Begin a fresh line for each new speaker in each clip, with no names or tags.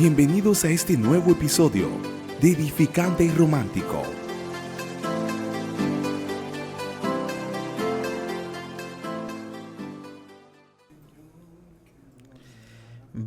Bienvenidos a este nuevo episodio de Edificante y Romántico.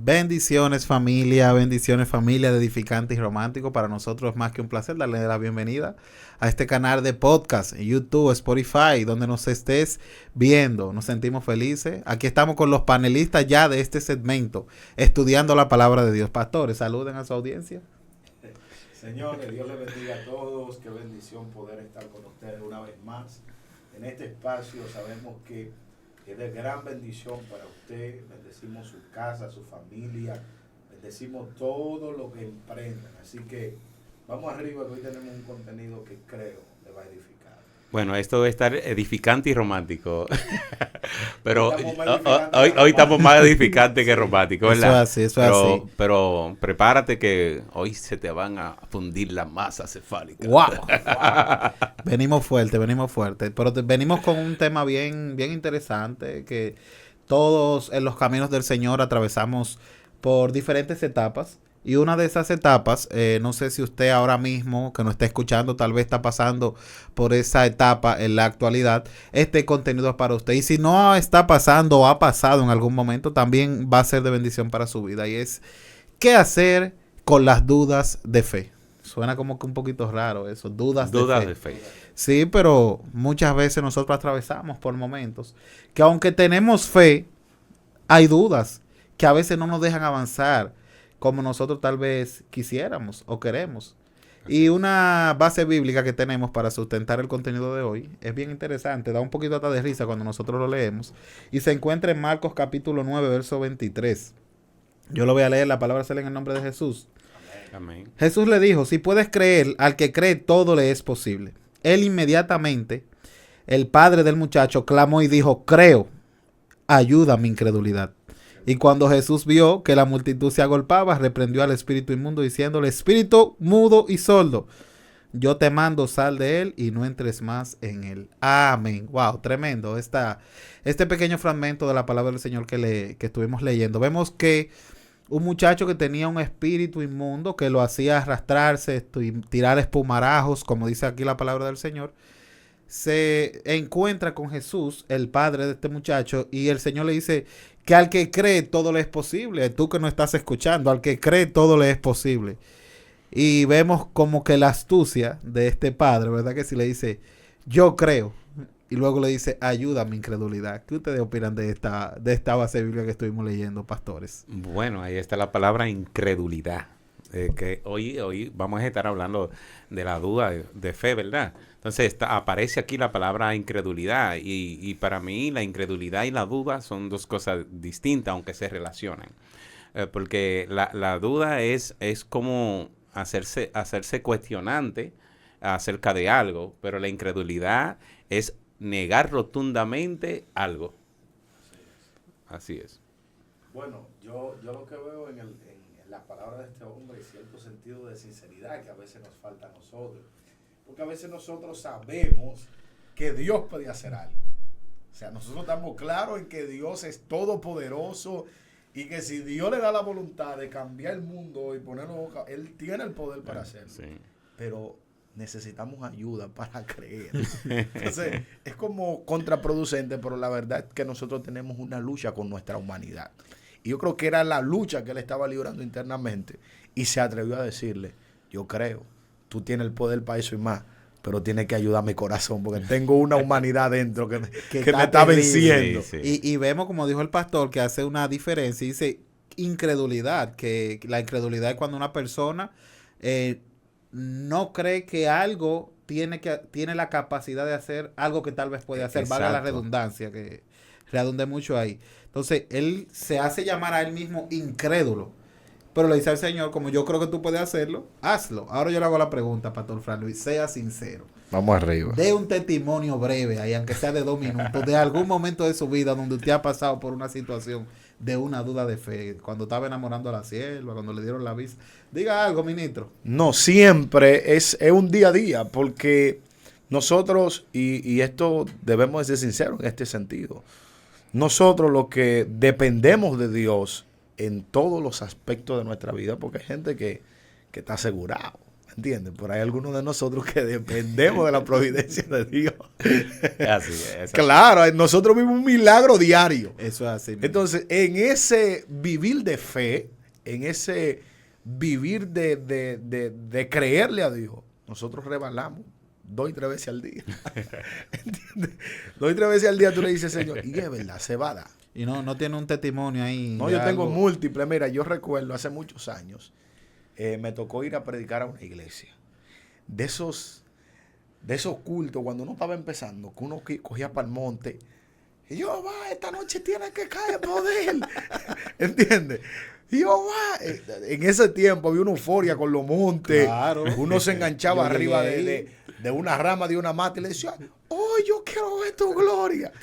Bendiciones familia de Edificante y Romántico. Para nosotros es más que un placer darle la bienvenida a este canal de podcast en YouTube, Spotify, donde nos estés viendo. Nos sentimos felices. Aquí estamos con los panelistas ya de este segmento, estudiando la palabra de Dios. Pastores, saluden a su audiencia.
Señores, Dios les bendiga a todos. Qué bendición poder estar con ustedes una vez más en este espacio. Sabemos que es de gran bendición para usted. Bendecimos su casa, su familia, bendecimos todo lo que emprendan. Así que vamos arriba, que hoy tenemos un contenido que creo le va a edificar.
Bueno, esto debe estar edificante y romántico. Pero
Hoy
estamos más edificantes que románticos, ¿verdad?
Eso es así.
Pero prepárate que hoy se te van a fundir las masas cefálicas.
¡Wow! Venimos fuerte. Pero venimos con un tema bien interesante, que todos en los caminos del Señor atravesamos por diferentes etapas. Y una de esas etapas, no sé si usted ahora mismo que nos está escuchando tal vez está pasando por esa etapa en la actualidad, este contenido es para usted. Y si no está pasando o ha pasado en algún momento, también va a ser de bendición para su vida. Y es, ¿qué hacer con las dudas de fe? Suena como que un poquito raro eso, dudas de fe. Sí, pero muchas veces nosotros atravesamos por momentos que aunque tenemos fe, hay dudas que a veces no nos dejan avanzar como nosotros tal vez quisiéramos o queremos. Y una base bíblica que tenemos para sustentar el contenido de hoy es bien interesante, da un poquito hasta de risa cuando nosotros lo leemos, y se encuentra en Marcos capítulo 9, verso 23. Yo lo voy a leer, la palabra se lee en el nombre de Jesús.
Amén.
Jesús le dijo: si puedes creer, al que cree todo le es posible. Él inmediatamente, el padre del muchacho, clamó y dijo: creo, ayuda a mi incredulidad. Y cuando Jesús vio que la multitud se agolpaba, reprendió al espíritu inmundo diciéndole: espíritu mudo y sordo, yo te mando, sal de él y no entres más en él. Amén. Wow, tremendo este pequeño fragmento de la palabra del Señor que estuvimos leyendo. Vemos que un muchacho que tenía un espíritu inmundo que lo hacía arrastrarse, tirar espumarajos, como dice aquí la palabra del Señor, se encuentra con Jesús, el padre de este muchacho, y el Señor le dice que al que cree todo le es posible. Tú que no estás escuchando, al que cree todo le es posible. Y vemos como que la astucia de este padre, ¿verdad? Que si le dice, yo creo, y luego le dice, ayuda a mi incredulidad. ¿Qué ustedes opinan de esta base bíblica que estuvimos leyendo, pastores?
Bueno, ahí está la palabra incredulidad. Que hoy vamos a estar hablando de la duda de fe, ¿verdad? Entonces aparece aquí la palabra incredulidad y para mí la incredulidad y la duda son dos cosas distintas, aunque se relacionen. Porque la duda es como hacerse cuestionante acerca de algo, pero la incredulidad es negar rotundamente algo. Así es.
Bueno, yo lo que veo en la palabra de este hombre es cierto sentido de sinceridad que a veces nos falta a nosotros. Porque a veces nosotros sabemos que Dios puede hacer algo. O sea, nosotros estamos claros en que Dios es todopoderoso y que si Dios le da la voluntad de cambiar el mundo y ponerlo, Él tiene el poder para hacerlo.
Sí.
Pero necesitamos ayuda para creer. Entonces, es como contraproducente, pero la verdad es que nosotros tenemos una lucha con nuestra humanidad. Y yo creo que era la lucha que él estaba librando internamente y se atrevió a decirle, yo creo, tú tienes el poder para eso y más, pero tienes que ayudar a mi corazón porque tengo una humanidad dentro que me está venciendo.
Sí, sí.
Y vemos, como dijo el pastor, que hace una diferencia. Dice incredulidad, que la incredulidad es cuando una persona no cree que algo tiene la capacidad de hacer algo que tal vez puede hacer.
Exacto.
Valga la redundancia, que redunde mucho ahí. Entonces, él se hace llamar a él mismo incrédulo. Pero le dice al Señor, como yo creo que tú puedes hacerlo, hazlo. Ahora yo le hago la pregunta, Pastor Fran Luis, sea sincero.
Vamos arriba.
Dé un testimonio breve ahí, aunque sea de 2 minutos, de algún momento de su vida donde usted ha pasado por una situación de una duda de fe, cuando estaba enamorando a la sierva, cuando le dieron la visa. Diga algo, ministro.
No, siempre es un día a día, porque nosotros, y esto debemos de ser sinceros en este sentido, nosotros los que dependemos de Dios en todos los aspectos de nuestra vida, porque hay gente que está asegurado, ¿entiendes? Pero hay algunos de nosotros que dependemos de la providencia de Dios.
Así es.
Claro, nosotros vivimos un milagro diario.
Eso es así.
Entonces, en ese vivir de fe, en ese vivir de creerle a Dios, nosotros rebalamos 2 y 3 veces al día. ¿Entiendes? 2 y 3 veces al día tú le dices, Señor, y es verdad, se va a dar.
Y no tiene un testimonio ahí.
No,
de
yo tengo
algo.
múltiples. Mira, yo recuerdo hace muchos años, me tocó ir a predicar a una iglesia. De esos cultos, cuando uno estaba empezando, que uno cogía para el monte, y yo, esta noche tiene que caer poder. ¿Entiendes? Y yo, en ese tiempo había una euforia con los montes.
Claro.
Uno se enganchaba
Yo
arriba
llegué
de una rama de una mata y le decía, oh, yo quiero ver tu gloria.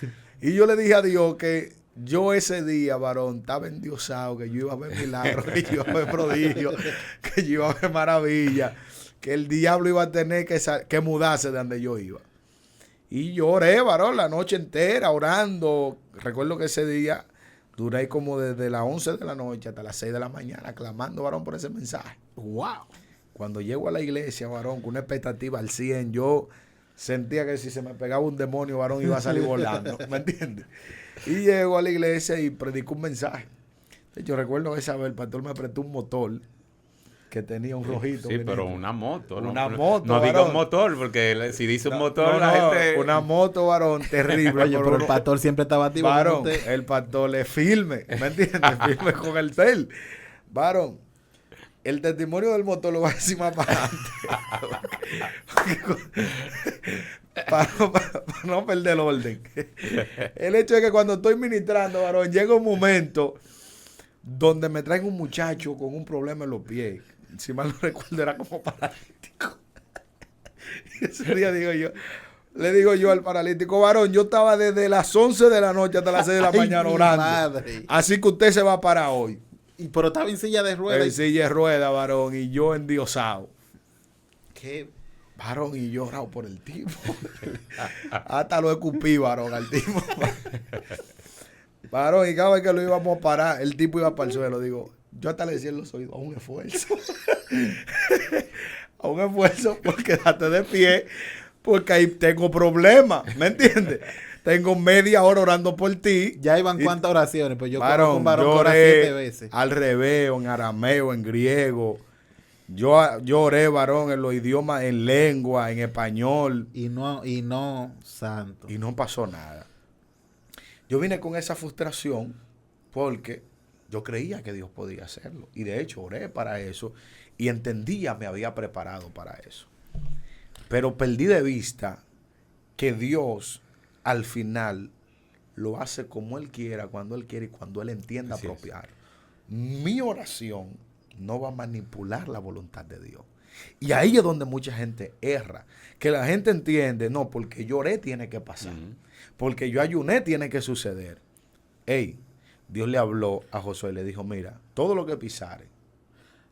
Y yo le dije a Dios que yo ese día, varón, estaba endiosado, que yo iba a ver milagros, que yo iba a ver prodigios, que yo iba a ver maravillas, que el diablo iba a tener que mudarse de donde yo iba. Y yo oré, varón, la noche entera orando. Recuerdo que ese día duré como desde las 11 de la noche hasta las 6 de la mañana clamando, varón, por ese mensaje. ¡Wow! Cuando llego a la iglesia, varón, con una expectativa al 100, yo sentía que si se me pegaba un demonio, varón, iba a salir volando. ¿Me entiendes? Y llego a la iglesia y predico un mensaje. Yo recuerdo que esa vez el pastor me prestó un motor que tenía un rojito.
Sí, pero una moto.
Una moto,
No diga
varón.
un motor, porque si dice un motor,
No,
la gente...
una moto, varón, terrible.
Oye, pero el pastor siempre estaba activo.
Varón,
como usted.
el pastor es firme, ¿me entiendes? Firme con el tel. Varón, el testimonio del motor lo voy a decir más para adelante. para no perder el orden. El hecho es que cuando estoy ministrando, varón, llega un momento donde me traen un muchacho con un problema en los pies. Si mal no recuerdo, era como paralítico. Y ese día le digo yo al paralítico, varón, yo estaba desde las 11 de la noche hasta las 6 de la
Ay,
mañana
mi
orando.
madre.
Así que usted se va para hoy.
Pero estaba en silla de ruedas.
En silla de rueda, varón, y yo endiosado.
¿Qué?
Varón, y yo orado por el tipo. Hasta lo escupí, varón, al tipo. Varón, y cada vez que lo íbamos a parar, el tipo iba para el suelo. Digo, yo hasta le decía en los oídos, a un esfuerzo. A un esfuerzo por quedarte de pie, porque ahí tengo problemas, ¿me entiendes? Tengo media hora orando por ti.
Ya iban cuántas oraciones, pues yo
Varón,
conozco un varón
yo
que ora
oré
7 veces.
al revés, en arameo, en griego. Yo oré, varón, en los idiomas, en lengua, en español.
Y no, santo.
Y no pasó nada. Yo vine con esa frustración porque yo creía que Dios podía hacerlo. Y de hecho oré para eso y entendía, me había preparado para eso. Pero perdí de vista que Dios al final lo hace como Él quiera, cuando Él quiere y cuando Él entienda
Así es.
apropiar. Mi oración no va a manipular la voluntad de Dios. Y ahí es donde mucha gente erra. Que la gente entiende, no, porque yo oré tiene que pasar. Porque yo ayuné tiene que suceder. Ey, Dios le habló a Josué y le dijo, mira, todo lo que pisare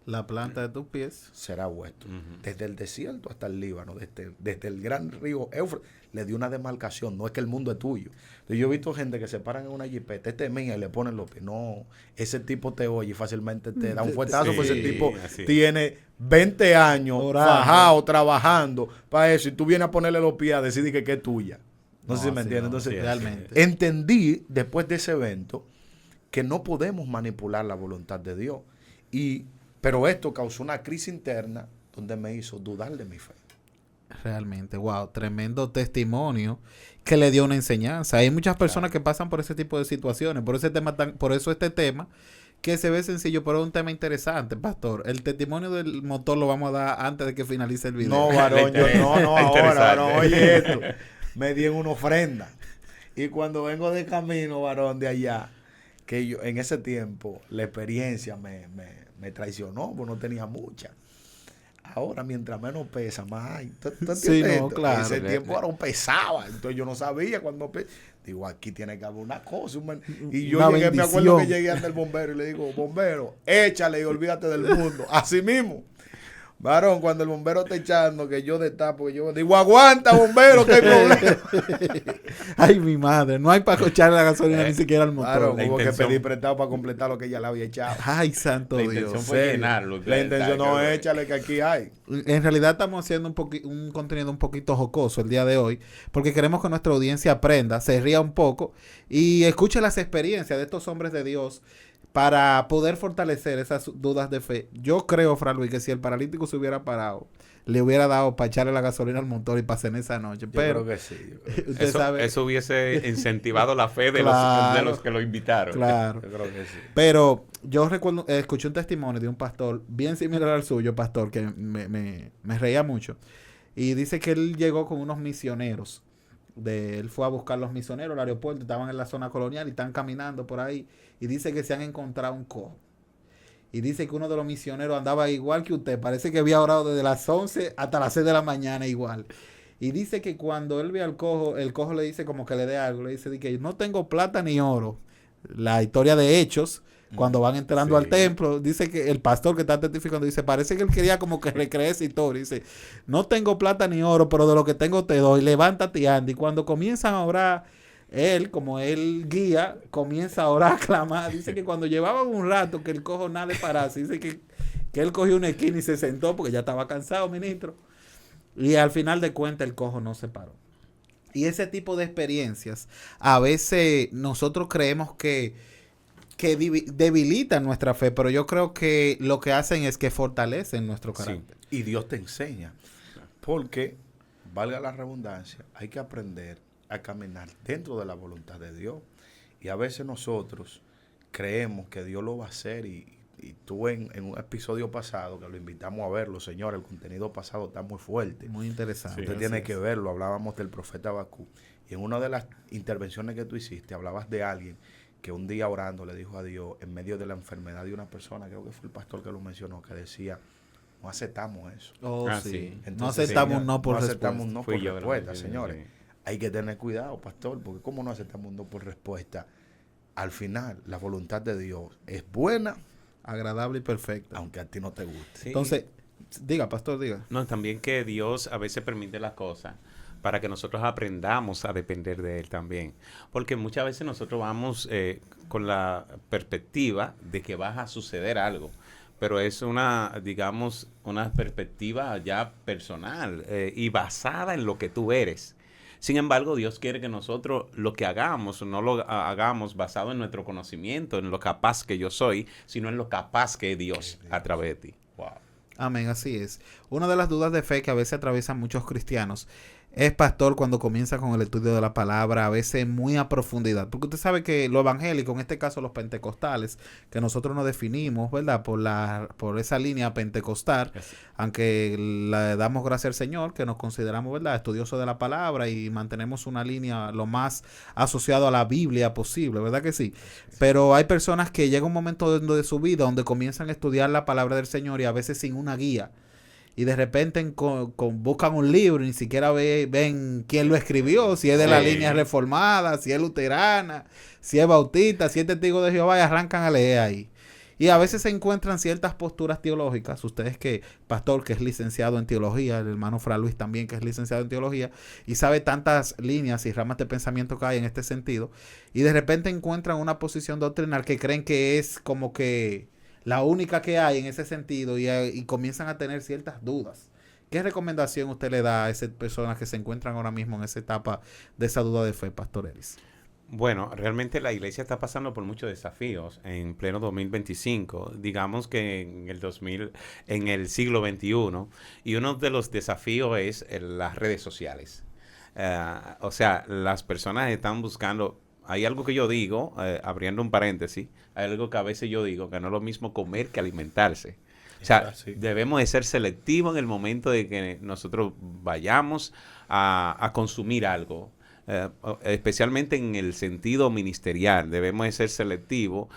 La planta de tus pies.
será vuestro. Desde el desierto hasta el Líbano, desde el gran río Éufrates, le dio una demarcación. No es que el mundo es tuyo. Entonces, yo he visto gente que se paran en una jipeta, este es mía, y le ponen los pies. No, ese tipo te oye y fácilmente te da un fuetazo,
Sí,
porque ese tipo
así es.
tiene 20 años
Orando.
fajado, trabajando para eso, y tú vienes a ponerle los pies a decidir que es tuya. No sé si me
sí,
entiendes.
no,
Entonces,
sí,
realmente.
entendí después de ese evento que no podemos manipular la voluntad de Dios. Pero esto causó una crisis interna donde me hizo dudar de mi fe.
Realmente, wow, tremendo testimonio que le dio una enseñanza. Hay muchas personas que pasan por ese tipo de situaciones, por eso este tema que se ve sencillo, pero es un tema interesante, pastor. El testimonio del motor lo vamos a dar antes de que finalice el video.
No, varón, yo no ahora,
Interesante.
varón, oye esto. Me di en una ofrenda. Y cuando vengo de camino, varón, de allá, que yo en ese tiempo la experiencia me traicionó, porque no tenía mucha. Ahora, mientras menos pesa, más hay. ¿Tú
Sí,
entiendes
no,
esto?
claro.
Ese tiempo varón pesaba. Entonces yo no sabía cuando digo, aquí tiene que haber una cosa. Y yo
Una
llegué, me acuerdo que
bendición.
llegué ante el bombero y le digo, bombero, échale y olvídate del mundo. Así mismo. Varón, cuando el bombero está echando, que yo destapo, que yo digo, aguanta, bombero, que hay problema.
Ay, mi madre, no hay para echarle la gasolina ni siquiera al motor.
Varón,
La
hubo que
intención-
pedir prestado para completar lo que ella le había echado.
Ay, santo
La
Dios.
intención fue
Serio.
llenarlo.
La intención no es
es
échale que aquí hay.
En realidad estamos haciendo un contenido un poquito jocoso el día de hoy, porque queremos que nuestra audiencia aprenda, se ría un poco y escuche las experiencias de estos hombres de Dios para poder fortalecer esas dudas de fe. Yo creo, Fran Luis, que si el paralítico se hubiera parado, le hubiera dado para echarle la gasolina al motor y pasar en esa noche.
Yo
Pero
creo que sí. Yo creo que,
usted sabe,
Eso hubiese incentivado la fe de,
Claro.
de los que lo invitaron.
claro.
yo creo que sí.
Pero yo recuerdo, escuché un testimonio de un pastor bien similar al suyo, pastor, que me reía mucho. Y dice que él llegó con unos misioneros. Él fue a buscar los misioneros al aeropuerto, estaban en la zona colonial y están caminando por ahí. Y dice que se han encontrado un cojo. Y dice que uno de los misioneros andaba igual que usted. Parece que había orado desde las 11 hasta las 6 de la mañana igual. Y dice que cuando él ve al cojo, el cojo le dice como que le dé algo. Le dice de que no tengo plata ni oro. La historia de Hechos, cuando van entrando
Sí.
al templo, dice que el pastor que está testificando, dice, parece que él quería como que recrear esa historia. Dice, no tengo plata ni oro, pero de lo que tengo te doy. Levántate y anda. Y cuando comienzan a orar, él, como él guía, comienza a orar, a clamar. Dice que cuando llevaban un rato que el cojo nada de pararse, dice que él cogió una esquina y se sentó porque ya estaba cansado, ministro. Y al final de cuentas el cojo no se paró. Y ese tipo de experiencias, a veces nosotros creemos que debilitan nuestra fe, pero yo creo que lo que hacen es que fortalecen nuestro
Sí.
carácter.
Y Dios te enseña. Porque, valga la redundancia, hay que aprender a caminar dentro de la voluntad de Dios. Y a veces nosotros creemos que Dios lo va a hacer y tú en un episodio pasado, que lo invitamos a verlo, señor, el contenido pasado está muy fuerte.
Muy interesante.
Usted tiene que verlo, hablábamos del profeta Habacuc. Y en una de las intervenciones que tú hiciste, hablabas de alguien que un día orando le dijo a Dios, en medio de la enfermedad de una persona, creo que fue el pastor que lo mencionó, que decía, no aceptamos eso.
Oh,
Ah,
sí.
sí.
No
Entonces,
aceptamos
señor,
un no por
no
respuesta.
aceptamos un no
Fui
por
yo,
respuesta,
¿verdad?
señores.
Sí.
Hay que tener cuidado, pastor, porque ¿cómo no aceptamos un no por respuesta? Al final, la voluntad de Dios es buena,
Agradable y perfecta.
aunque a ti no te guste.
Sí.
Entonces, diga, pastor, diga.
No, también que Dios a veces permite las cosas para que nosotros aprendamos a depender de Él también. Porque muchas veces nosotros vamos con la perspectiva de que va a suceder algo. Pero es una, digamos, una perspectiva ya personal y basada en lo que tú eres. Sin embargo, Dios quiere que nosotros lo que hagamos, no lo hagamos basado en nuestro conocimiento, en lo capaz que yo soy, sino en lo capaz que es Dios a través de ti. Wow.
Amén, así es. Una de las dudas de fe que a veces atraviesan muchos cristianos es, pastor, cuando comienza con el estudio de la palabra, a veces muy a profundidad. Porque usted sabe que lo evangélico, en este caso los pentecostales, que nosotros nos definimos, ¿verdad? Por esa línea pentecostal, aunque le damos gracias al Señor, que nos consideramos, ¿verdad?, estudiosos de la palabra y mantenemos una línea lo más asociado a la Biblia posible, ¿verdad que sí? Pero hay personas que llega un momento de su vida donde comienzan a estudiar la palabra del Señor y a veces sin una guía. Y de repente buscan un libro y ni siquiera ven quién lo escribió, si es de la
Sí.
línea reformada, si es luterana, si es bautista, si es testigo de Jehová, y arrancan a leer ahí. Y a veces se encuentran ciertas posturas teológicas. Ustedes que, pastor, que es licenciado en teología, el hermano Fra Luis también, que es licenciado en teología, y sabe tantas líneas y ramas de pensamiento que hay en este sentido, y de repente encuentran una posición doctrinal que creen que es como que la única que hay en ese sentido y comienzan a tener ciertas dudas. ¿Qué recomendación usted le da a esas personas que se encuentran ahora mismo en esa etapa de esa duda de fe, Pastor Ellis?
Bueno, realmente la iglesia está pasando por muchos desafíos en pleno 2025, digamos que en el siglo XXI, y uno de los desafíos es las redes sociales. O sea, las personas están buscando, hay algo que yo digo, abriendo un paréntesis, hay algo que a veces yo digo, que no es lo mismo comer que alimentarse. O sea,
Sí.
debemos de ser selectivos en el momento de que nosotros vayamos a consumir algo. Especialmente en el sentido ministerial, debemos de ser selectivos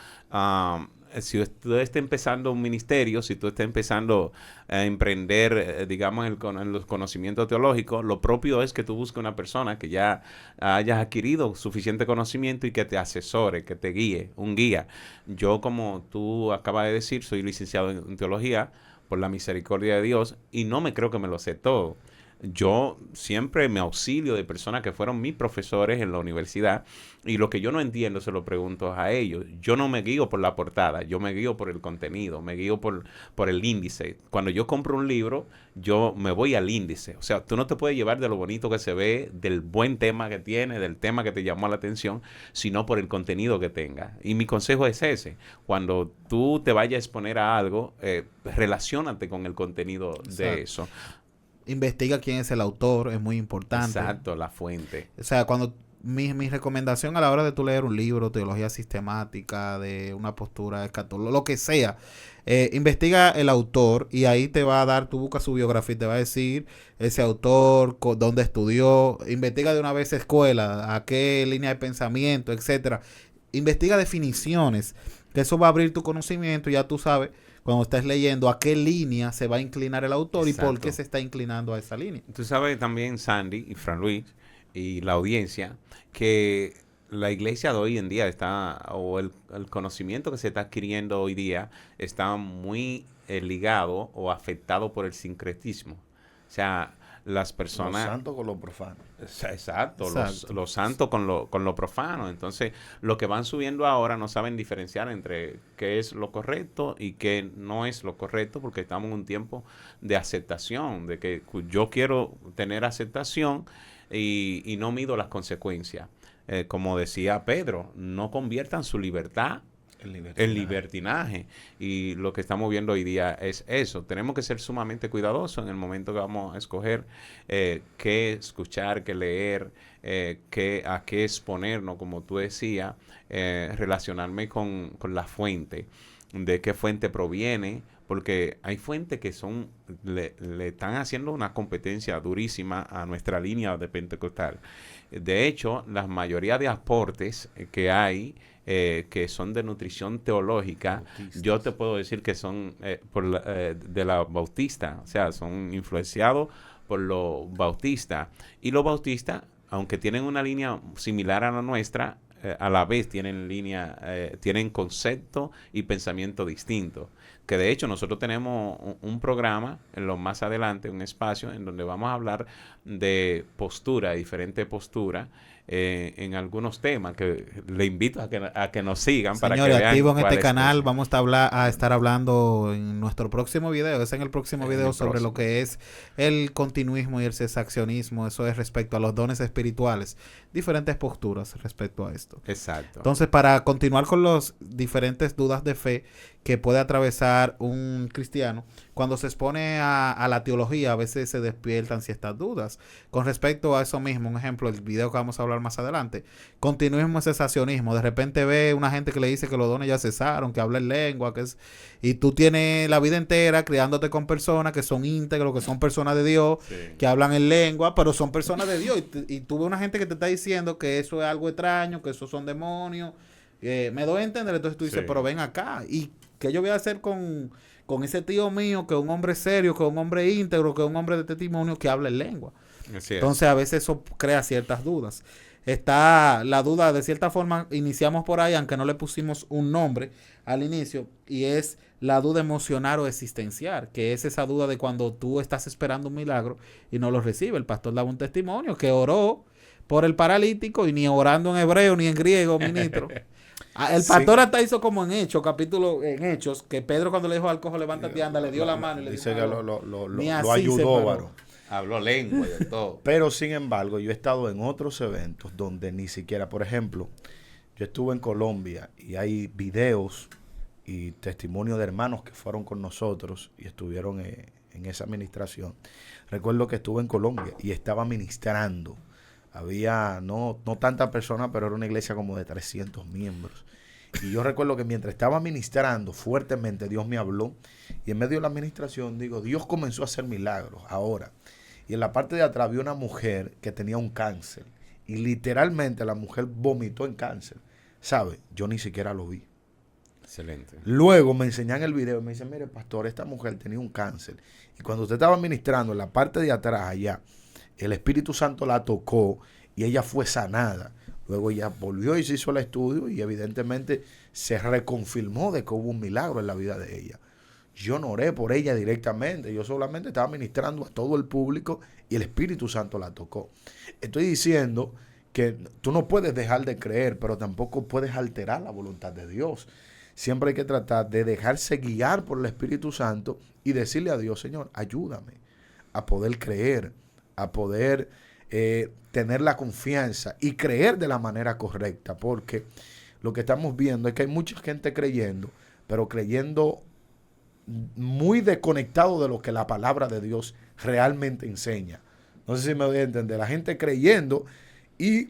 si tú estás empezando un ministerio, si tú estás empezando a emprender, digamos, en los conocimientos teológicos, lo propio es que tú busques una persona que ya hayas adquirido suficiente conocimiento y que te asesore, que te guíe, un guía. Yo, como tú acabas de decir, soy licenciado en teología por la misericordia de Dios y no me creo que me lo sé todo. Yo siempre me auxilio de personas que fueron mis profesores en la universidad y lo que yo no entiendo se lo pregunto a ellos. Yo no me guío por la portada, yo me guío por el contenido, me guío por el índice. Cuando yo compro un libro, yo me voy al índice. O sea, tú no te puedes llevar de lo bonito que se ve, del buen tema que tiene, del tema que te llamó la atención, sino por el contenido que tenga. Y mi consejo es ese. Cuando tú te vayas a exponer a algo, relaciónate con el contenido de eso.
Investiga quién es el autor, es muy importante.
Exacto, la fuente.
O sea, cuando mi recomendación a la hora de tú leer un libro, teología sistemática, de una postura escatológica, lo que sea, investiga el autor y ahí te va a dar, tú buscas su biografía y te va a decir ese autor, dónde estudió, investiga de una vez escuela, a qué línea de pensamiento, etcétera. Investiga definiciones, que eso va a abrir tu conocimiento y ya tú sabes cuando estés leyendo a qué línea se va a inclinar el autor. Exacto. Y por qué se está inclinando a esa línea.
Tú sabes también, Sandy y Fran Luis y la audiencia, que la iglesia de hoy en día está, o el conocimiento que se está adquiriendo hoy día está muy ligado o afectado por el sincretismo. O sea, las personas...
Los santos con lo profano.
Exacto. Los santos con lo profano. Entonces, lo que van subiendo ahora no saben diferenciar entre qué es lo correcto y qué no es lo correcto, porque estamos en un tiempo de aceptación, de que yo quiero tener aceptación y no mido las consecuencias. Como decía Pedro, no conviertan su libertad el libertinaje. Y lo que estamos viendo hoy día es eso. Tenemos que ser sumamente cuidadosos en el momento que vamos a escoger qué escuchar, qué leer, a qué exponernos, como tú decías, relacionarme con la fuente, de qué fuente proviene, porque hay fuentes que le están haciendo una competencia durísima a nuestra línea de pentecostal. De hecho, la mayoría de aportes que hay, que son de nutrición teológica, bautistas, yo te puedo decir que son de la bautista, o sea, son influenciados por los bautistas. Y los bautistas, aunque tienen una línea similar a la nuestra, a la vez tienen concepto y pensamiento distintos. Que de hecho nosotros tenemos un programa en lo más adelante, un espacio en donde vamos a hablar de postura, diferentes posturas en algunos temas, que le invito a que nos sigan.
Señores,
para que vean
activo en este canal, vamos a estar hablando en nuestro próximo video, es en el próximo video sobre lo que es el continuismo y el cesacionismo, eso es respecto a los dones espirituales, diferentes posturas respecto a esto.
Exacto.
Entonces, para continuar con las diferentes dudas de fe que puede atravesar un cristiano, cuando se expone a la teología, a veces se despiertan ciertas dudas. Con respecto a eso mismo, un ejemplo, el video que vamos a hablar más adelante, continuismo y cesacionismo. De repente ve una gente que le dice que los dones ya cesaron, que habla en lengua, y tú tienes la vida entera criándote con personas que son íntegros, que son personas de Dios, sí, que hablan en lengua, pero son personas de Dios. Y tú ves una gente que te está diciendo que eso es algo extraño, que eso son demonios. Me doy a entender, entonces tú dices, sí, pero ven acá. ¿Y qué yo voy a hacer con ese tío mío, que es un hombre serio, que es un hombre íntegro, que es un hombre de testimonio, que habla en lengua? Entonces a veces eso crea ciertas dudas. Está la duda, de cierta forma, iniciamos por ahí, aunque no le pusimos un nombre al inicio, y es la duda emocional o existencial, que es esa duda de cuando tú estás esperando un milagro y no lo recibe. El pastor daba un testimonio que oró por el paralítico y ni orando en hebreo ni en griego, ministro. El pastor hasta hizo como en Hechos, que Pedro cuando le dijo al cojo, levántate y anda, le dio la mano y le
dice
dijo,
que lo ayudó, varón.
Habló lengua y de todo.
Pero sin embargo, yo he estado en otros eventos donde ni siquiera, por ejemplo, yo estuve en Colombia y hay videos y testimonios de hermanos que fueron con nosotros y estuvieron en esa administración. Recuerdo que estuve en Colombia y estaba ministrando. Había no tantas personas, pero era una iglesia como de 300 miembros. Y yo recuerdo que mientras estaba ministrando fuertemente, Dios me habló. Y en medio de la administración, digo, Dios comenzó a hacer milagros ahora. Y en la parte de atrás había una mujer que tenía un cáncer. Y literalmente la mujer vomitó en cáncer. ¿Sabe? Yo ni siquiera lo vi.
Excelente.
Luego me enseñan el video y me dicen, mire, pastor, esta mujer tenía un cáncer. Y cuando usted estaba ministrando en la parte de atrás allá, el Espíritu Santo la tocó y ella fue sanada. Luego ella volvió y se hizo el estudio y evidentemente se reconfirmó de que hubo un milagro en la vida de ella. Yo no oré por ella directamente, yo solamente estaba ministrando a todo el público y el Espíritu Santo la tocó. Estoy diciendo que tú no puedes dejar de creer, pero tampoco puedes alterar la voluntad de Dios. Siempre hay que tratar de dejarse guiar por el Espíritu Santo y decirle a Dios, Señor, ayúdame a poder creer, a poder tener la confianza y creer de la manera correcta, porque lo que estamos viendo es que hay mucha gente creyendo, pero creyendo muy desconectado de lo que la palabra de Dios realmente enseña. No sé si me voy a entender. La gente creyendo, y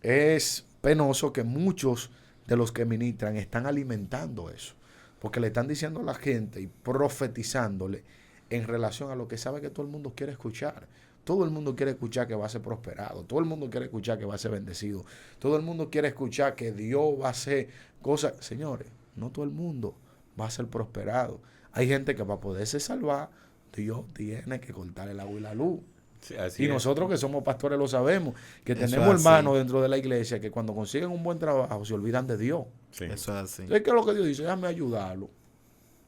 es penoso que muchos de los que ministran están alimentando eso, porque le están diciendo a la gente y profetizándole en relación a lo que sabe que todo el mundo quiere escuchar. Todo el mundo quiere escuchar que va a ser prosperado, todo el mundo quiere escuchar que va a ser bendecido, todo el mundo quiere escuchar que Dios va a hacer cosas. Señores, no todo el mundo va a ser prosperado. Hay gente que para poderse salvar, Dios tiene que cortar el agua y la luz.
Sí,
Y nosotros que somos pastores lo sabemos, que
Eso
tenemos
es
hermanos
así.
dentro de la iglesia que cuando consiguen un buen trabajo se olvidan de Dios.
Sí.
Eso es así.
Entonces, ¿qué es lo que Dios dice? Déjame ayudarlo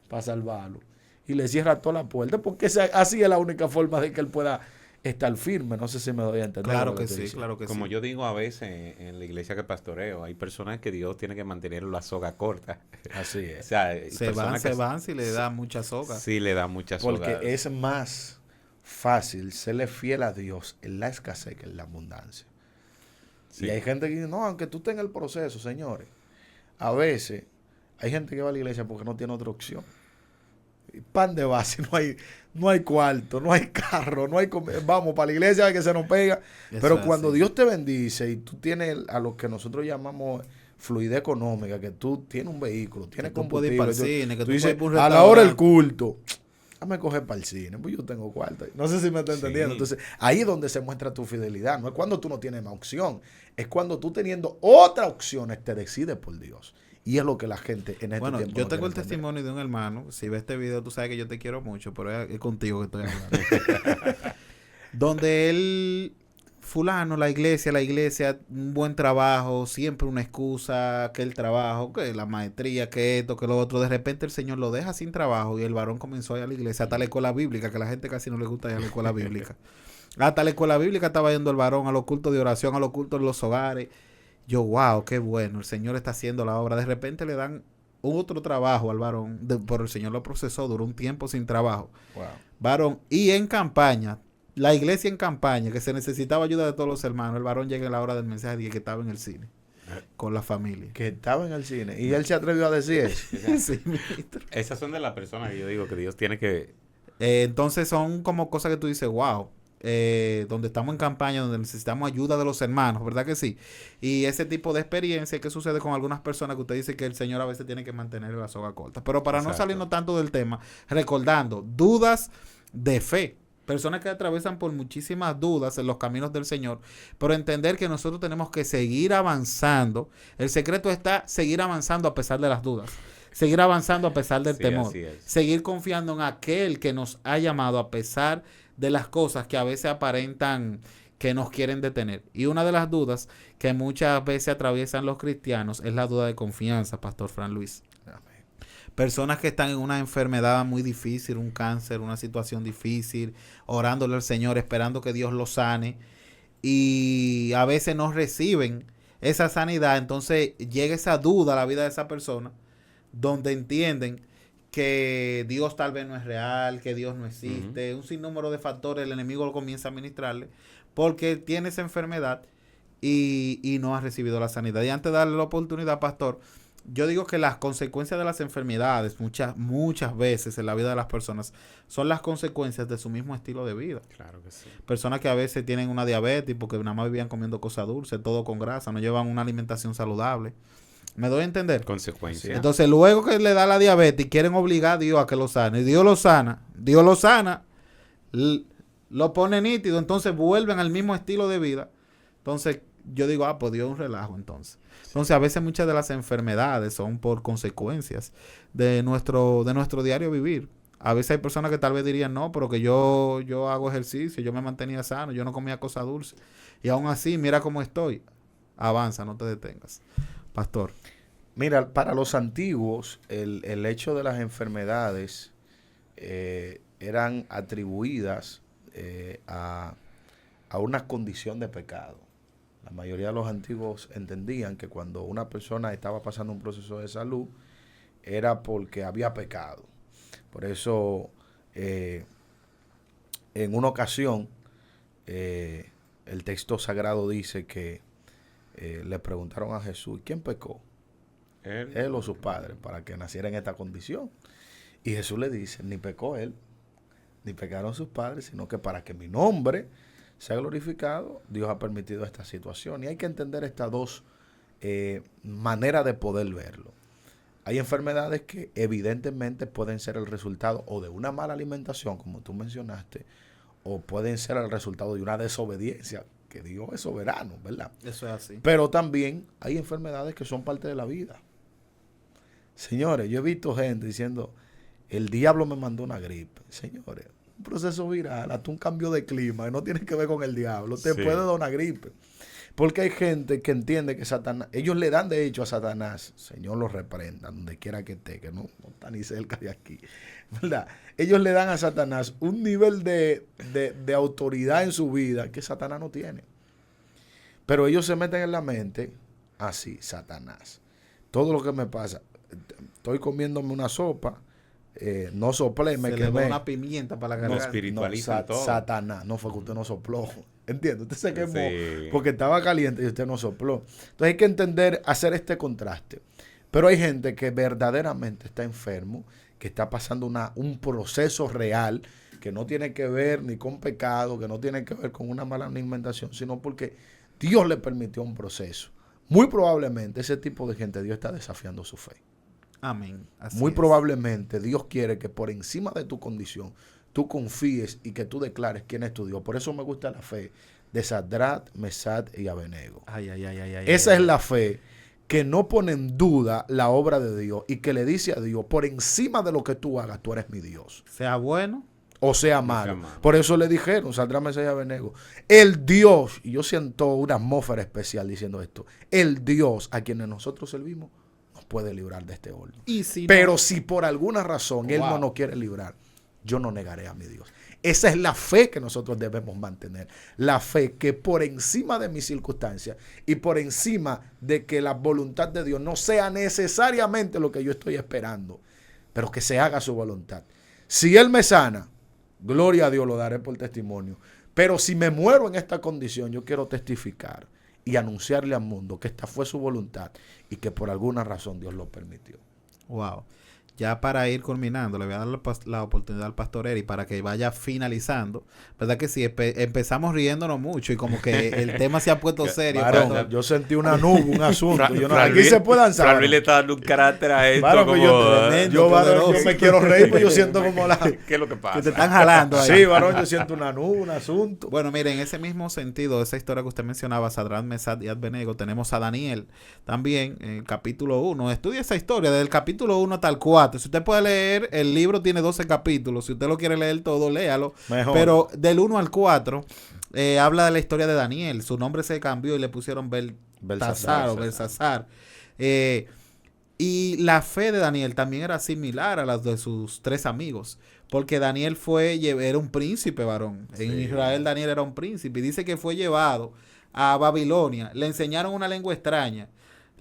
para salvarlo. Y le cierra toda la puerta, porque así es la única forma de que él pueda estar firme. No sé si me doy a entender.
Claro
lo
que
estoy
sí,
diciendo.
claro que
Como
sí.
yo digo a veces en la iglesia que pastoreo, hay personas que Dios tiene que mantener la soga corta.
Así
O
es.
sea, hay
Se
personas que
van si le da mucha soga.
sí le da mucha soga.
Porque es más fácil serle fiel a Dios en la escasez que en la abundancia.
Sí.
Y hay gente que dice, no, aunque tú estés en el proceso, señores. A veces hay gente que va a la iglesia porque no tiene otra opción. Y pan de base, no hay cuarto, no hay carro, no hay vamos para la iglesia que se nos pega.
Eso
Pero
es
cuando
así.
Dios te bendice y tú tienes a lo que nosotros llamamos fluidez económica, que tú tienes un vehículo, tienes
tú puedes ir para el
combustible,
cine, que tú
dices,
puedes ir para un
a la hora del
restaurante".
culto, déjame coger para el cine, pues yo tengo cuarto. No sé si me está
Sí.
entendiendo. Entonces, ahí es donde se muestra tu fidelidad. No es cuando tú no tienes más opción, es cuando tú teniendo otras opciones te decides por Dios. Y es lo que la gente en este
Bueno,
tiempo
yo
no
tengo
quiere
el
entender.
testimonio de un hermano. Si ves este video, tú sabes que yo te quiero mucho, pero es contigo que estoy hablando. Donde él, fulano, la iglesia, un buen trabajo, siempre una excusa, que el trabajo, que la maestría, que esto, que lo otro. De repente el Señor lo deja sin trabajo y el varón comenzó a ir a la iglesia, hasta la escuela bíblica, que a la gente casi no le gusta ir a la escuela bíblica. Hasta la escuela bíblica estaba yendo el varón a los cultos de oración, a los cultos en los hogares. Yo, wow, qué bueno, el Señor está haciendo la obra. De repente le dan otro trabajo al varón, pero el Señor lo procesó, duró un tiempo sin trabajo.
Wow.
Varón, y en campaña, la iglesia en campaña, que se necesitaba ayuda de todos los hermanos, el varón llega a la hora del mensaje y que estaba en el cine, con la familia.
Que estaba en el cine. Y él se atrevió a decir eso.
Sí, ministro.
Esas son de las personas que yo digo que Dios tiene que...
Entonces son como cosas que tú dices, wow, donde estamos en campaña, donde necesitamos ayuda de los hermanos, ¿verdad que sí? Y ese tipo de experiencia que sucede con algunas personas que usted dice que el Señor a veces tiene que mantener la soga corta. Pero para no
Exacto.
salirnos tanto del tema, recordando, dudas de fe. Personas que atravesan por muchísimas dudas en los caminos del Señor, pero entender que nosotros tenemos que seguir avanzando. El secreto está seguir avanzando a pesar de las dudas. Seguir avanzando a pesar del
Sí,
temor.
así es.
Seguir confiando en aquel que nos ha llamado a pesar de las cosas que a veces aparentan que nos quieren detener. Y una de las dudas que muchas veces atraviesan los cristianos es la duda de confianza, Pastor Fran Luis. Personas que están en una enfermedad muy difícil, un cáncer, una situación difícil, orándole al Señor, esperando que Dios los sane, y a veces no reciben esa sanidad. Entonces llega esa duda a la vida de esa persona, donde entienden que Dios tal vez no es real, que Dios no existe, un sinnúmero de factores, el enemigo lo comienza a ministrarle, porque tiene esa enfermedad y no ha recibido la sanidad. Y antes de darle la oportunidad, pastor, yo digo que las consecuencias de las enfermedades, muchas veces en la vida de las personas, son las consecuencias de su mismo estilo de vida.
Claro que sí.
Personas que a veces tienen una diabetes porque nada más vivían comiendo cosas dulces, todo con grasa, no llevan una alimentación saludable. ¿Me doy a entender?
Consecuencia.
Entonces, luego que le da la diabetes, quieren obligar a Dios a que lo sane. Y Dios lo sana, lo pone nítido, entonces vuelven al mismo estilo de vida. Entonces, yo digo, pues Dios es un relajo entonces. Entonces, a veces muchas de las enfermedades son por consecuencias de nuestro diario vivir. A veces hay personas que tal vez dirían, no, pero que yo hago ejercicio, yo me mantenía sano, yo no comía cosas dulces. Y aún así, mira cómo estoy. Avanza, no te detengas. Pastor.
Mira, para los antiguos, el hecho de las enfermedades eran atribuidas a una condición de pecado. La mayoría de los antiguos entendían que cuando una persona estaba pasando un proceso de salud, era porque había pecado. Por eso, en una ocasión, el texto sagrado dice que le preguntaron a Jesús, ¿quién pecó? Él o sus padres, para que naciera en esta condición. Y Jesús le dice, ni pecó él, ni pecaron sus padres, sino que para que mi nombre sea glorificado, Dios ha permitido esta situación. Y hay que entender estas dos maneras de poder verlo. Hay enfermedades que evidentemente pueden ser el resultado o de una mala alimentación, como tú mencionaste, o pueden ser el resultado de una desobediencia, que Dios es soberano, ¿verdad?
Eso es así.
Pero también hay enfermedades que son parte de la vida. Señores, yo he visto gente diciendo, el diablo me mandó una gripe. Señores, un proceso viral, hasta un cambio de clima, que no tiene que ver con el diablo, te puede dar una gripe. Porque hay gente que entiende que Satanás, ellos le dan de hecho a Satanás, Señor lo reprenda, donde quiera que esté, que no está ni cerca de aquí, ¿verdad? Ellos le dan a Satanás un nivel de autoridad en su vida que Satanás no tiene. Pero ellos se meten en la mente, así, Satanás. Todo lo que me pasa, estoy comiéndome una sopa, no soplé, me quemé.
Se le da una pimienta para la garganta.
No espiritualiza todo.
Satanás, no fue que usted no sopló. ¿Entiende? Usted se quemó
Sí.
porque estaba caliente y usted no sopló. Entonces hay que entender, hacer este contraste. Pero hay gente que verdaderamente está enfermo, que está pasando un proceso real, que no tiene que ver ni con pecado, que no tiene que ver con una mala alimentación, sino porque Dios le permitió un proceso. Muy probablemente ese tipo de gente, Dios está desafiando su fe.
Amén. Así
Muy
es.
probablemente Dios quiere que por encima de tu condición tú confíes y que tú declares quién es tu Dios. Por eso me gusta la fe de Sadrat, Mesad y Abednego.
Ay.
Esa es la fe que no pone en duda la obra de Dios y que le dice a Dios, por encima de lo que tú hagas, tú eres mi Dios.
Sea bueno.
O sea malo. Por eso le dijeron, Sadrat, Mesad y Abednego, el Dios, y yo siento una atmósfera especial diciendo esto, el Dios a quienes nosotros servimos nos puede librar de este horno.
Y si
Pero
no,
si por alguna razón Él no nos quiere librar, yo no negaré a mi Dios. Esa es la fe que nosotros debemos mantener. La fe que por encima de mis circunstancias y por encima de que la voluntad de Dios no sea necesariamente lo que yo estoy esperando, pero que se haga su voluntad. Si Él me sana, gloria a Dios, lo daré por testimonio. Pero si me muero en esta condición, yo quiero testificar y anunciarle al mundo que esta fue su voluntad y que por alguna razón Dios lo permitió.
wow. Ya para ir culminando, le voy a dar la oportunidad al pastor Eri para que vaya finalizando. ¿Verdad que sí? Empezamos riéndonos mucho y como que el tema se ha puesto serio.
Varón, yo sentí una nube, un asunto. Aquí
Luis,
se puede danzar.
Fran Luis le está dando un carácter a esto
Varón,
como...
yo me quiero reír, pues yo siento como la...
¿Qué es lo que pasa?
Que te están jalando ahí.
Sí, varón, yo siento una nube, un asunto.
Bueno, miren, en ese mismo sentido, esa historia que usted mencionaba, Sadrat, Mesad y Abednego, tenemos a Daniel también en el capítulo 1. Estudia esa historia desde el capítulo 1 hasta el 4. Si usted puede leer, el libro tiene 12 capítulos. Si usted lo quiere leer todo, léalo. Mejor. Pero del 1 al 4 habla de la historia de Daniel. Su nombre se cambió y le pusieron Belsasar. Y la fe de Daniel también era similar a la de sus 3 amigos. Porque Daniel era un príncipe, varón. En Israel Daniel era un príncipe. Y dice que fue llevado a Babilonia. Le enseñaron una lengua extraña.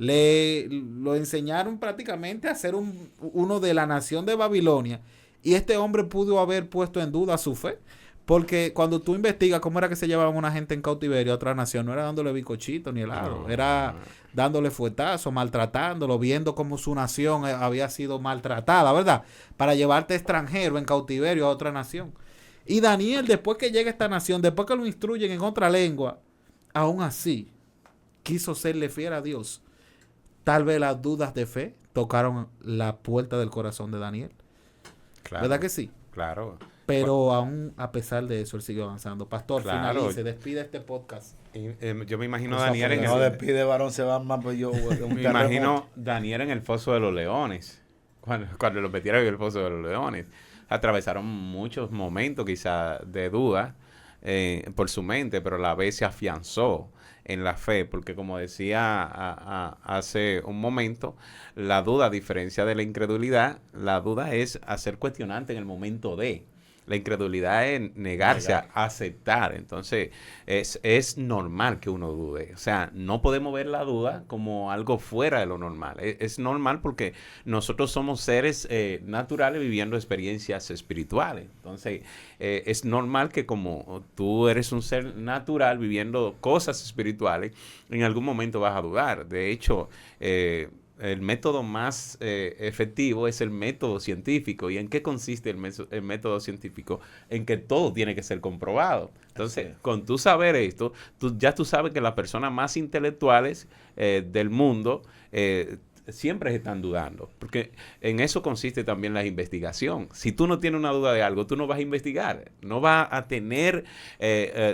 Lo enseñaron prácticamente a ser uno de la nación de Babilonia. Y este hombre pudo haber puesto en duda su fe. Porque cuando tú investigas cómo era que se llevaban una gente en cautiverio a otra nación, no era dándole bicochito ni helado, era dándole fuetazo, maltratándolo, viendo cómo su nación había sido maltratada, ¿verdad? Para llevarte extranjero en cautiverio a otra nación. Y Daniel, después que llega a esta nación, después que lo instruyen en otra lengua, aún así quiso serle fiel a Dios. Tal vez las dudas de fe tocaron la puerta del corazón de Daniel.
Claro,
¿verdad que sí?
Claro.
Pero aún a pesar de eso, él siguió avanzando. Pastor,
Claro.
finalice, despide este podcast.
Yo me imagino a
Cosa
Daniel en
fea.
No
el,
despide varón, se va más, pues yo.
me imagino Daniel en el foso de los leones, cuando lo metieron en el foso de los leones. Atravesaron muchos momentos quizá de duda por su mente, pero a la vez se afianzó en la fe, porque como decía hace un momento, la duda, a diferencia de la incredulidad, la duda es hacer cuestionante en el momento de. La incredulidad es negarse a aceptar. Entonces, es normal que uno dude. O sea, no podemos ver la duda como algo fuera de lo normal. Es normal porque nosotros somos seres naturales viviendo experiencias espirituales. Entonces, es normal que como tú eres un ser natural viviendo cosas espirituales, en algún momento vas a dudar. De hecho, el método más efectivo es el método científico. ¿Y en qué consiste el método científico? En que todo tiene que ser comprobado. Entonces, con tú saber esto, tú sabes que las personas más intelectuales del mundo siempre están dudando, porque en eso consiste también la investigación. Si tú no tienes una duda de algo, tú no vas a investigar, no vas a tener,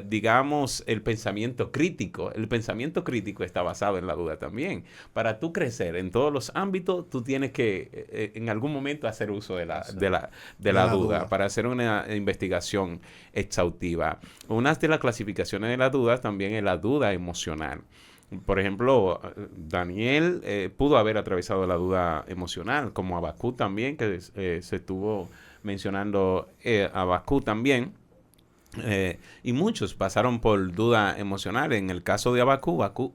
digamos, el pensamiento crítico. El pensamiento crítico está basado en la duda también. Para tú crecer en todos los ámbitos, tú tienes que en algún momento hacer uso de la duda para hacer una investigación exhaustiva. Una de las clasificaciones de la duda también es la duda emocional. Por ejemplo, Daniel pudo haber atravesado la duda emocional, como Habacuc también, que se estuvo mencionando Habacuc también. Y muchos pasaron por duda emocional. En el caso de Habacuc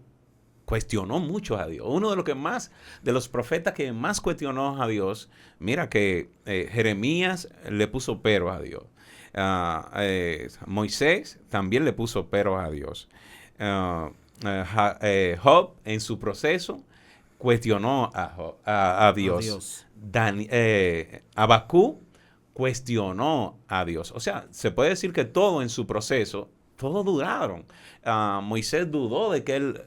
cuestionó mucho a Dios. Uno de los profetas que más cuestionó a Dios, mira que Jeremías le puso peros a Dios. Moisés también le puso peros a Dios. Job en su proceso cuestionó a Dios. Habacuc cuestionó a Dios. O sea, se puede decir que todo en su proceso, todos dudaron. Moisés dudó de que él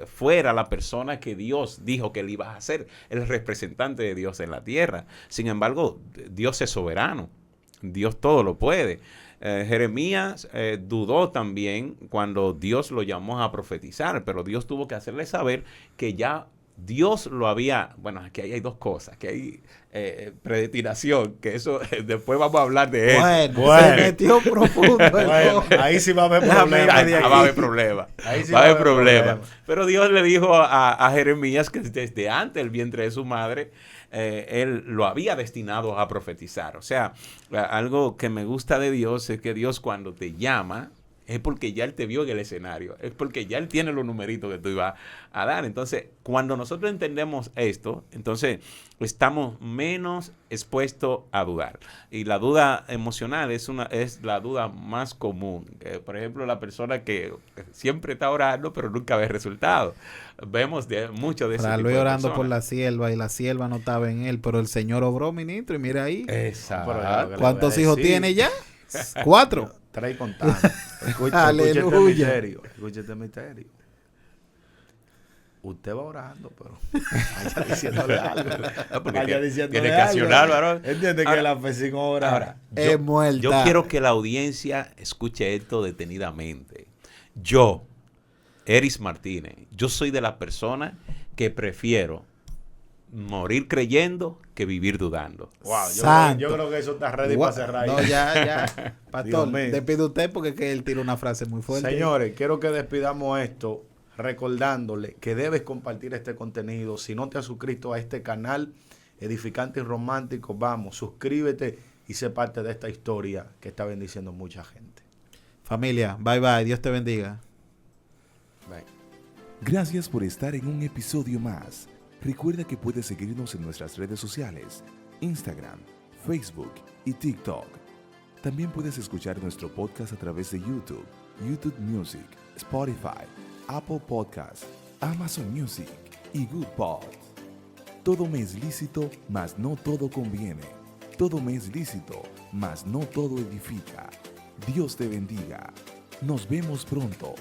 fuera la persona que Dios dijo que él iba a ser, el representante de Dios en la tierra. Sin embargo, Dios es soberano. Dios todo lo puede. Jeremías dudó también cuando Dios lo llamó a profetizar, pero Dios tuvo que hacerle saber que ya Dios lo había. Bueno, aquí hay dos cosas, que hay predestinación, que eso después vamos a hablar de eso.
Bueno. Se metió profundo.
Bueno, ahí sí va a haber problemas.
Va a haber problemas.
Sí
va a haber problemas. Pero Dios le dijo a Jeremías que desde antes del vientre de su madre, él lo había destinado a profetizar. O sea, algo que me gusta de Dios es que Dios cuando te llama es porque ya Él te vio en el escenario, es porque ya Él tiene los numeritos que tú ibas a dar. Entonces, cuando nosotros entendemos esto, entonces estamos menos expuestos a dudar. Y la duda emocional es la duda más común. Por ejemplo, la persona que siempre está orando, pero nunca ve resultados. Vemos mucho de ese tipo
Luis
de
orando
personas.
por la sierva y la sierva no estaba en él, pero el Señor obró, ministro, y mira ahí.
Exacto.
¿Cuántos hijos tiene ya? 4.
Trae contando.
Aleluya.
Escuche este misterio. Usted va orando, pero vaya diciéndole algo.
Tiene que accionar, varón.
Entiende que la fe sin obra.
Ahora,
Es muerta.
yo quiero que la audiencia escuche esto detenidamente. Yo, Eris Martínez, yo soy de las personas que prefiero morir creyendo que vivir dudando.
Wow, yo creo que eso está ready para cerrar.
No, ya. Pastor,
Dios mío.
despide usted porque es que él tira una frase muy fuerte.
Señores, quiero que despidamos esto recordándole que debes compartir este contenido. Si no te has suscrito a este canal edificante y romántico, vamos, suscríbete y sé parte de esta historia que está bendiciendo mucha gente.
Familia, bye bye, Dios te bendiga.
Bye.
Gracias por estar en un episodio más. Recuerda que puedes seguirnos en nuestras redes sociales, Instagram, Facebook y TikTok. También puedes escuchar nuestro podcast a través de YouTube, YouTube Music, Spotify, Apple Podcasts, Amazon Music y Good Pods. Todo me es lícito, mas no todo conviene. Todo me es lícito, mas no todo edifica. Dios te bendiga. Nos vemos pronto.